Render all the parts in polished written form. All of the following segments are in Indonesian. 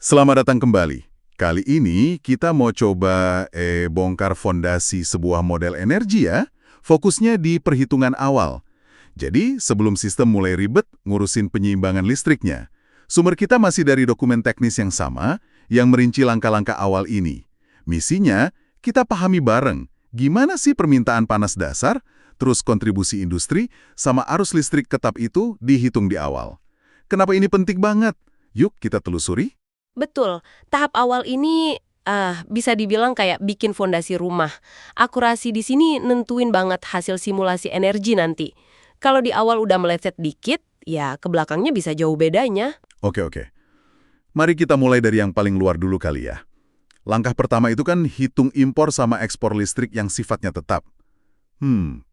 Selamat datang kembali. Kali ini kita mau coba bongkar fondasi sebuah model energi ya. Fokusnya di perhitungan awal. Jadi, sebelum sistem mulai ribet ngurusin penyeimbangan listriknya, sumber kita masih dari dokumen teknis yang sama yang merinci langkah-langkah awal ini. Misinya, kita pahami bareng gimana sih permintaan panas dasar, terus kontribusi industri, sama arus listrik tetap itu dihitung di awal. Kenapa ini penting banget? Yuk kita telusuri. Betul, tahap awal ini bisa dibilang kayak bikin fondasi rumah. Akurasi di sini nentuin banget hasil simulasi energi nanti. Kalau di awal udah meleset dikit, ya ke belakangnya bisa jauh bedanya. Oke. Mari kita mulai dari yang paling luar dulu kali ya. Langkah pertama itu kan hitung impor sama ekspor listrik yang sifatnya tetap.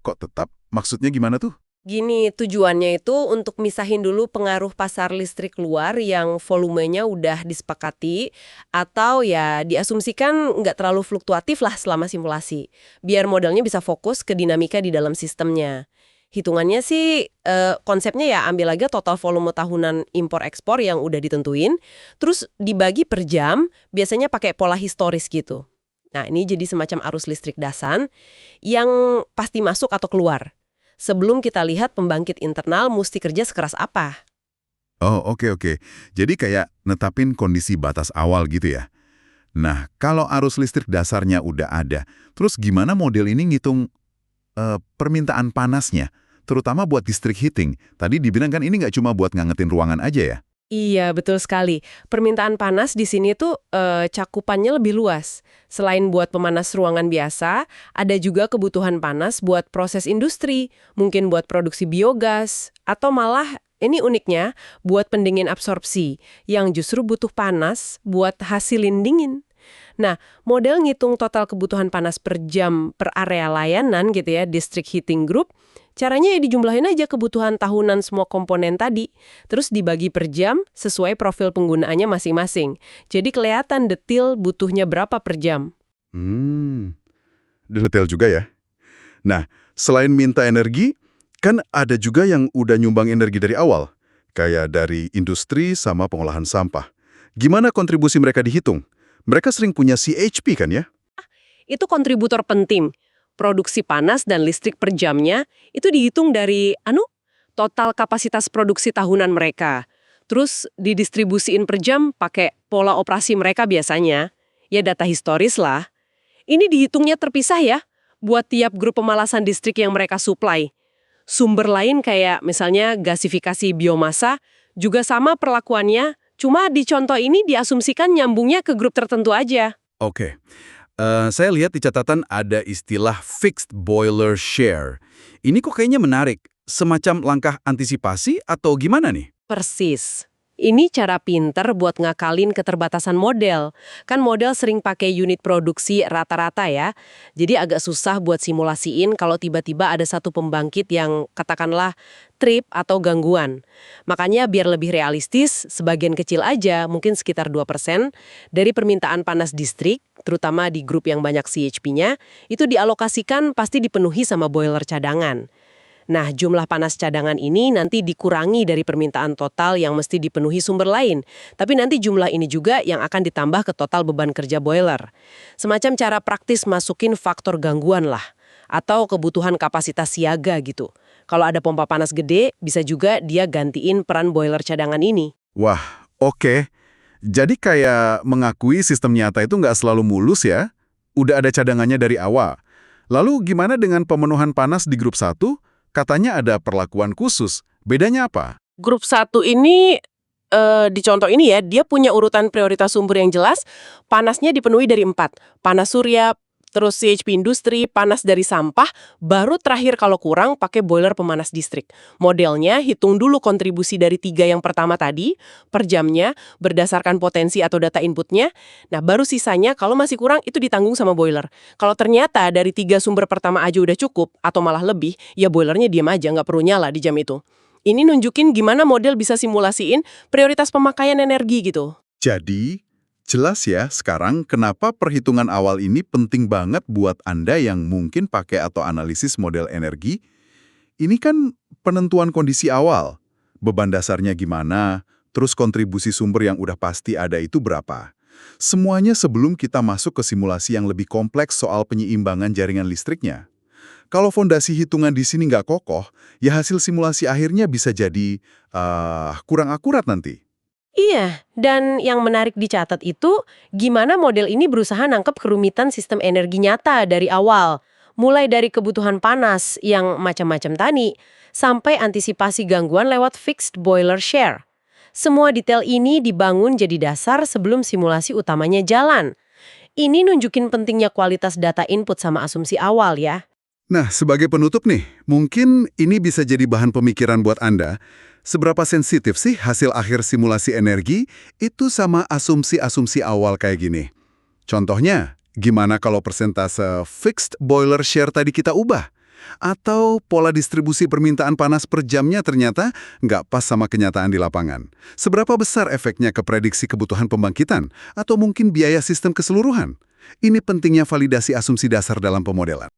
Kok tetap? Maksudnya gimana tuh? Gini, tujuannya itu untuk misahin dulu pengaruh pasar listrik luar yang volumenya udah disepakati atau ya diasumsikan nggak terlalu fluktuatif lah selama simulasi. Biar modelnya bisa fokus ke dinamika di dalam sistemnya. Hitungannya sih konsepnya ya ambil aja total volume tahunan impor-ekspor yang udah ditentuin, terus dibagi per jam, biasanya pakai pola historis gitu. Nah, ini jadi semacam arus listrik dasar yang pasti masuk atau keluar. Sebelum kita lihat pembangkit internal mesti kerja sekeras apa. Oh, oke. Jadi kayak netapin kondisi batas awal gitu ya. Nah, kalau arus listrik dasarnya udah ada, terus gimana model ini ngitung permintaan panasnya? Terutama buat district heating. Tadi dibilang kan ini nggak cuma buat ngangetin ruangan aja ya? Iya, betul sekali. Permintaan panas di sini tuh cakupannya lebih luas. Selain buat pemanas ruangan biasa, ada juga kebutuhan panas buat proses industri, mungkin buat produksi biogas, atau malah ini uniknya buat pendingin absorpsi, yang justru butuh panas buat hasilin dingin. Nah, model ngitung total kebutuhan panas per jam per area layanan gitu ya, district heating group, caranya ya dijumlahin aja kebutuhan tahunan semua komponen tadi, terus dibagi per jam sesuai profil penggunaannya masing-masing. Jadi kelihatan detil butuhnya berapa per jam. Detail juga ya. Nah, selain minta energi, kan ada juga yang udah nyumbang energi dari awal, kayak dari industri sama pengolahan sampah. Gimana kontribusi mereka dihitung? Mereka sering punya CHP kan ya? Itu kontributor penting. Produksi panas dan listrik per jamnya itu dihitung dari total kapasitas produksi tahunan mereka. Terus didistribusiin per jam pakai pola operasi mereka biasanya. Ya data historis lah. Ini dihitungnya terpisah ya, buat tiap grup pemalasan listrik yang mereka suplai. Sumber lain kayak misalnya gasifikasi biomasa juga sama perlakuannya, cuma di contoh ini diasumsikan nyambungnya ke grup tertentu aja. Oke. Saya lihat di catatan ada istilah fixed boiler share. Ini kok kayaknya menarik. Semacam langkah antisipasi atau gimana nih? Persis. Ini cara pinter buat ngakalin keterbatasan model. Kan model sering pakai unit produksi rata-rata ya. Jadi agak susah buat simulasiin kalau tiba-tiba ada satu pembangkit yang katakanlah trip atau gangguan. Makanya biar lebih realistis, sebagian kecil aja, mungkin sekitar 2% dari permintaan panas distrik, terutama di grup yang banyak CHP-nya, itu dialokasikan pasti dipenuhi sama boiler cadangan. Nah, jumlah panas cadangan ini nanti dikurangi dari permintaan total yang mesti dipenuhi sumber lain. Tapi nanti jumlah ini juga yang akan ditambah ke total beban kerja boiler. Semacam cara praktis masukin faktor gangguan lah. Atau kebutuhan kapasitas siaga gitu. Kalau ada pompa panas gede, bisa juga dia gantiin peran boiler cadangan ini. Wah, oke. Jadi kayak mengakui sistem nyata itu nggak selalu mulus ya? Udah ada cadangannya dari awal. Lalu gimana dengan pemenuhan panas di grup 1? Katanya ada perlakuan khusus. Bedanya apa? Grup 1 ini, di contoh ini ya, dia punya urutan prioritas sumber yang jelas, panasnya dipenuhi dari 4. Panas surya, terus CHP industri, panas dari sampah, baru terakhir kalau kurang pakai boiler pemanas distrik. Modelnya hitung dulu kontribusi dari 3 yang pertama tadi, per jamnya, berdasarkan potensi atau data inputnya, nah baru sisanya kalau masih kurang itu ditanggung sama boiler. Kalau ternyata dari 3 sumber pertama aja udah cukup, atau malah lebih, ya boilernya diam aja, nggak perlu nyala di jam itu. Ini nunjukin gimana model bisa simulasiin prioritas pemakaian energi gitu. Jadi, jelas ya sekarang kenapa perhitungan awal ini penting banget buat Anda yang mungkin pakai atau analisis model energi. Ini kan penentuan kondisi awal. Beban dasarnya gimana, terus kontribusi sumber yang udah pasti ada itu berapa. Semuanya sebelum kita masuk ke simulasi yang lebih kompleks soal penyeimbangan jaringan listriknya. Kalau fondasi hitungan di sini nggak kokoh, ya hasil simulasi akhirnya bisa jadi kurang akurat nanti. Iya, dan yang menarik dicatat itu gimana model ini berusaha nangkep kerumitan sistem energi nyata dari awal. Mulai dari kebutuhan panas yang macam-macam tadi, sampai antisipasi gangguan lewat fixed boiler share. Semua detail ini dibangun jadi dasar sebelum simulasi utamanya jalan. Ini nunjukin pentingnya kualitas data input sama asumsi awal ya. Nah, sebagai penutup nih, mungkin ini bisa jadi bahan pemikiran buat Anda. Seberapa sensitif sih hasil akhir simulasi energi itu sama asumsi-asumsi awal kayak gini? Contohnya, gimana kalau persentase fixed boiler share tadi kita ubah? Atau pola distribusi permintaan panas per jamnya ternyata nggak pas sama kenyataan di lapangan? Seberapa besar efeknya ke prediksi kebutuhan pembangkitan? Atau mungkin biaya sistem keseluruhan? Ini pentingnya validasi asumsi dasar dalam pemodelan.